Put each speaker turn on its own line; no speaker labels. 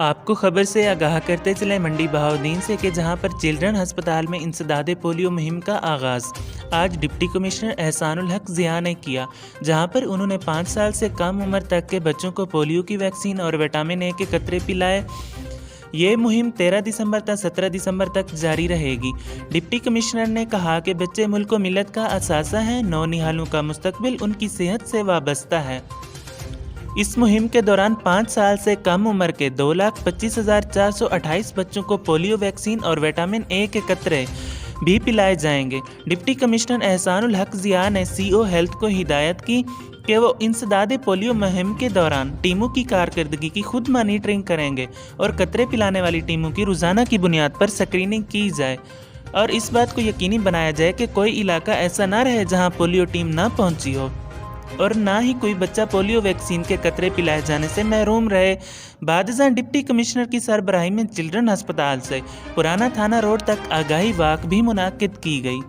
آپ کو خبر سے آگاہ کرتے چلیں منڈی بہاؤالدین سے کہ جہاں پر چلڈرن ہسپتال میں انسداد پولیو مہم کا آغاز آج ڈپٹی کمشنر احسان الحق ضیاء نے کیا، جہاں پر انہوں نے 5 سال سے کم عمر تک کے بچوں کو پولیو کی ویکسین اور وٹامن اے کے قطرے پلائے۔ یہ مہم 13 دسمبر تا 17 دسمبر تک جاری رہے گی۔ ڈپٹی کمشنر نے کہا کہ بچے ملک و ملت کا اثاثہ ہیں، نونہالوں کا مستقبل ان کی صحت سے وابستہ ہے۔ اس مہم کے دوران 5 سال سے کم عمر کے 2,25,428 بچوں کو پولیو ویکسین اور وٹامن اے کے قطرے بھی پلائے جائیں گے۔ ڈپٹی کمشنر احسان الحق ضیاء نے سی او ہیلتھ کو ہدایت کی کہ وہ انسداد پولیو مہم کے دوران ٹیموں کی کارکردگی کی خود مانیٹرنگ کریں گے اور قطرے پلانے والی ٹیموں کی روزانہ کی بنیاد پر سکریننگ کی جائے اور اس بات کو یقینی بنایا جائے کہ کوئی علاقہ ایسا نہ رہے جہاں پولیو ٹیم نہ پہنچی ہو اور نہ ہی کوئی بچہ پولیو ویکسین کے قطرے پلائے جانے سے محروم رہے۔ بعد ازاں ڈپٹی کمشنر کی سربراہی میں چلڈرن ہسپتال سے پرانا تھانہ روڈ تک آگاہی واک بھی منعقد کی گئی۔